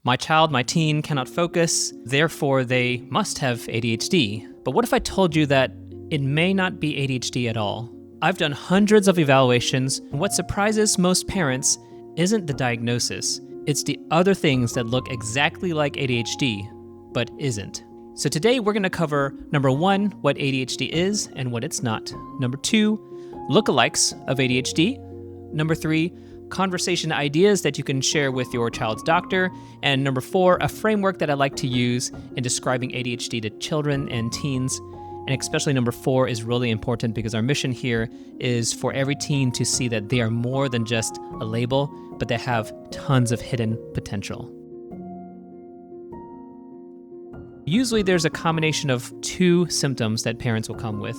My child, my teen cannot focus, therefore they must have ADHD. But what if I told you that it may not be ADHD at all? I've done hundreds of evaluations, and what surprises most parents isn't the diagnosis, it's the other things that look exactly like ADHD, but isn't. So today we're going to cover number 1, what ADHD is and what it's not. Number 2, lookalikes of ADHD. Number 3, conversation ideas that you can share with your child's doctor. And number 4, a framework that I like to use in describing ADHD to children and teens. And especially number 4 is really important because our mission here is for every teen to see that they are more than just a label, but they have tons of hidden potential. Usually there's a combination of 2 symptoms that parents will come with.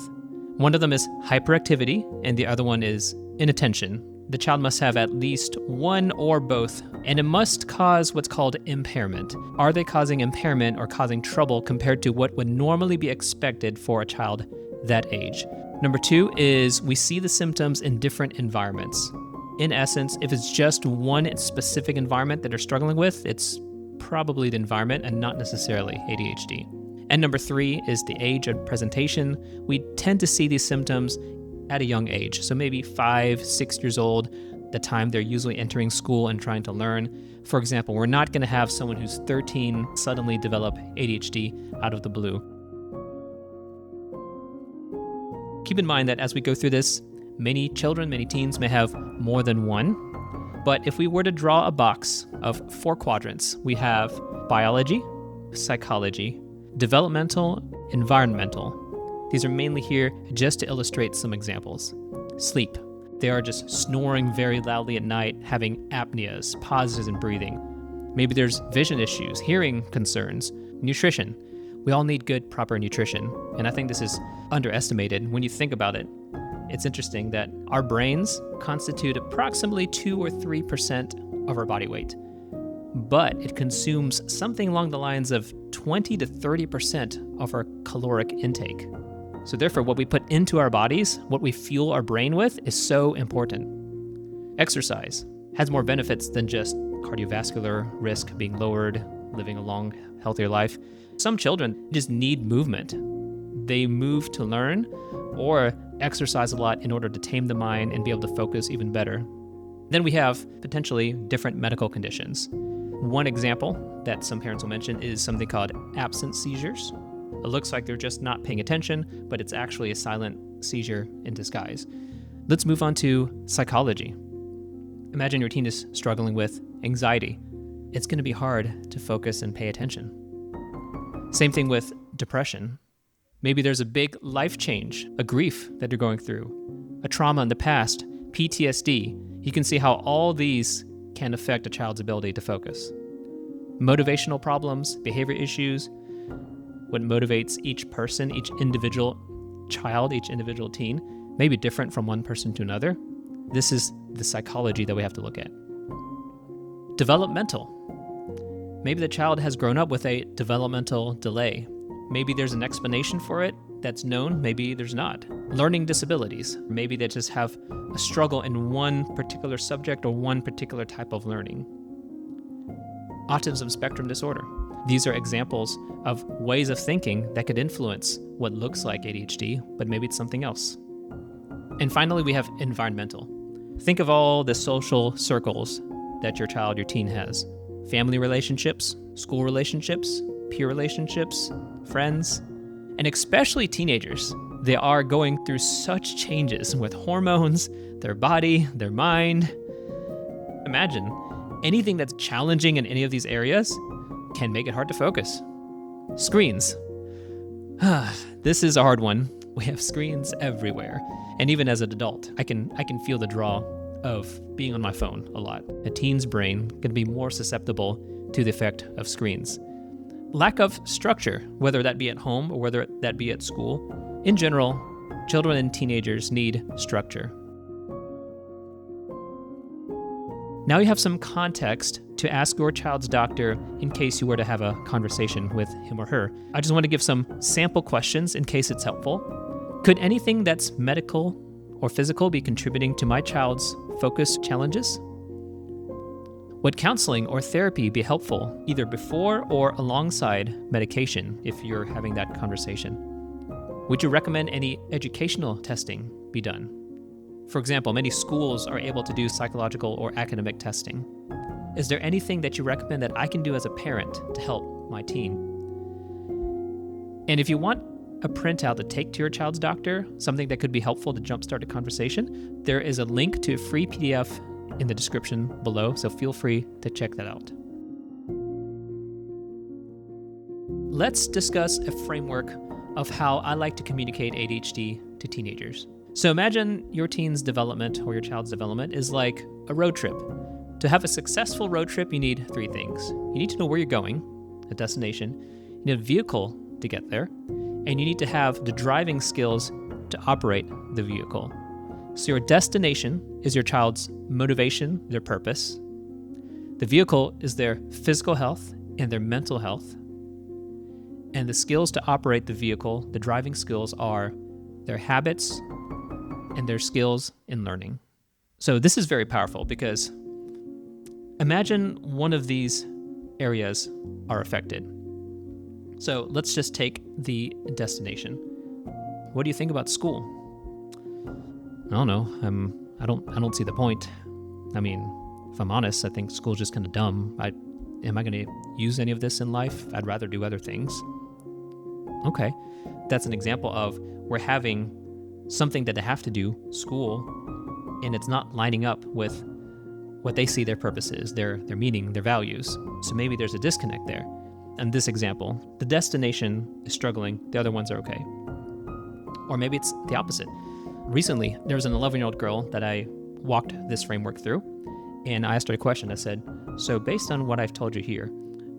One of them is hyperactivity, and the other one is inattention. The child must have at least one or both, and it must cause what's called impairment. Are they causing impairment or causing trouble compared to what would normally be expected for a child that age? Number 2 is we see the symptoms in different environments. In essence, if it's just one specific environment that they're struggling with, it's probably the environment and not necessarily ADHD. And number 3 is the age of presentation. We tend to see these symptoms at a young age, so maybe 5, 6 years old, the time they're usually entering school and trying to learn. For example, we're not going to have someone who's 13 suddenly develop ADHD out of the blue. Keep in mind that as we go through this, many children, many teens may have more than one. But if we were to draw a box of 4 quadrants, we have biology, psychology, developmental, environmental. These are mainly here just to illustrate some examples. Sleep. They are just snoring very loudly at night, having apneas, pauses in breathing. Maybe there's vision issues, hearing concerns, nutrition. We all need good, proper nutrition. And I think this is underestimated when you think about it. It's interesting that our brains constitute approximately 2 or 3% of our body weight, but it consumes something along the lines of 20 to 30% of our caloric intake. So therefore, what we put into our bodies, what we fuel our brain with, is so important. Exercise has more benefits than just cardiovascular risk being lowered, living a long, healthier life. Some children just need movement. They move to learn or exercise a lot in order to tame the mind and be able to focus even better. Then we have potentially different medical conditions. One example that some parents will mention is something called absent seizures. It looks like they're just not paying attention, but it's actually a silent seizure in disguise. Let's move on to psychology. Imagine your teen is struggling with anxiety. It's going to be hard to focus and pay attention. Same thing with depression. Maybe there's a big life change, a grief that you're going through, a trauma in the past, PTSD. You can see how all these can affect a child's ability to focus. Motivational problems, behavior issues, what motivates each person, each individual child, each individual teen, may be different from one person to another. This is the psychology that we have to look at. Developmental. Maybe the child has grown up with a developmental delay. Maybe there's an explanation for it that's known, maybe there's not. Learning disabilities. Maybe they just have a struggle in one particular subject or one particular type of learning. Autism spectrum disorder. These are examples of ways of thinking that could influence what looks like ADHD, but maybe it's something else. And finally, we have environmental. Think of all the social circles that your child, your teen has. Family relationships, school relationships, peer relationships, friends, and especially teenagers. They are going through such changes with hormones, their body, their mind. Imagine anything that's challenging in any of these areas can make it hard to focus. Screens. This is a hard one. We have screens everywhere. And even as an adult, I can feel the draw of being on my phone a lot. A teen's brain can be more susceptible to the effect of screens. Lack of structure, whether that be at home or whether that be at school. In general, children and teenagers need structure. Now you have some context to ask your child's doctor in case you were to have a conversation with him or her. I just want to give some sample questions in case it's helpful. Could anything that's medical or physical be contributing to my child's focus challenges? Would counseling or therapy be helpful either before or alongside medication if you're having that conversation? Would you recommend any educational testing be done? For example, many schools are able to do psychological or academic testing. Is there anything that you recommend that I can do as a parent to help my teen? And if you want a printout to take to your child's doctor, something that could be helpful to jumpstart a conversation, there is a link to a free PDF in the description below, so feel free to check that out. Let's discuss a framework of how I like to communicate ADHD to teenagers. So imagine your teen's development or your child's development is like a road trip. To have a successful road trip, you need 3 things. You need to know where you're going, a destination. You need a vehicle to get there, and you need to have the driving skills to operate the vehicle. So your destination is your child's motivation, their purpose. The vehicle is their physical health and their mental health. And the skills to operate the vehicle, the driving skills, are their habits and their skills in learning. So this is very powerful because imagine one of these areas are affected. So let's just take the destination. What do you think about school? I don't know. I don't see the point. I mean, if I'm honest, I think school's just kind of dumb. Am I going to use any of this in life? I'd rather do other things. Okay, that's an example of we're having something that they have to do, school, and it's not lining up with what they see their purpose is, their meaning, their values. So maybe there's a disconnect there. In this example, the destination is struggling, the other ones are okay. Or maybe it's the opposite. Recently, there was an 11-year-old girl that I walked this framework through, and I asked her a question. I said, so based on what I've told you here,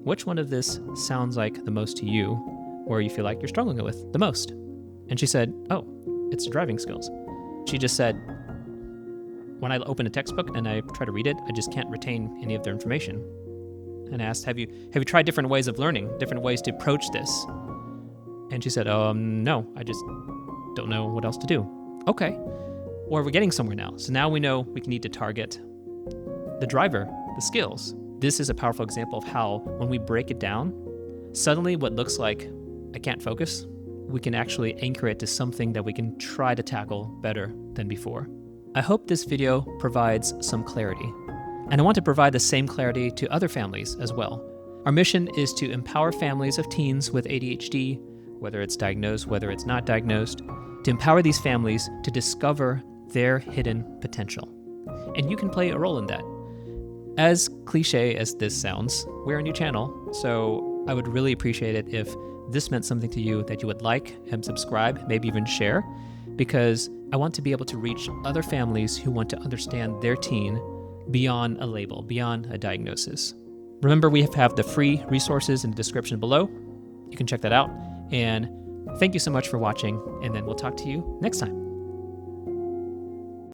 which one of this sounds like the most to you, or you feel like you're struggling with the most? And she said, oh, it's the driving skills. She just said, when I open a textbook and I try to read it, I just can't retain any of their information. And I asked, have you tried different ways of learning, different ways to approach this? And she said, no, I just don't know what else to do. Okay, or we're getting somewhere now. So now we know we need to target the driver, the skills. This is a powerful example of how when we break it down, suddenly what looks like I can't focus, we can actually anchor it to something that we can try to tackle better than before. I hope this video provides some clarity, and I want to provide the same clarity to other families as well. Our mission is to empower families of teens with ADHD, whether it's diagnosed, whether it's not diagnosed, to empower these families to discover their hidden potential. And you can play a role in that. As cliche as this sounds, we're a new channel, so I would really appreciate it if this meant something to you that you would like and subscribe, maybe even share, because I want to be able to reach other families who want to understand their teen beyond a label, beyond a diagnosis. Remember, we have the free resources in the description below. You can check that out. And thank you so much for watching, and then we'll talk to you next time.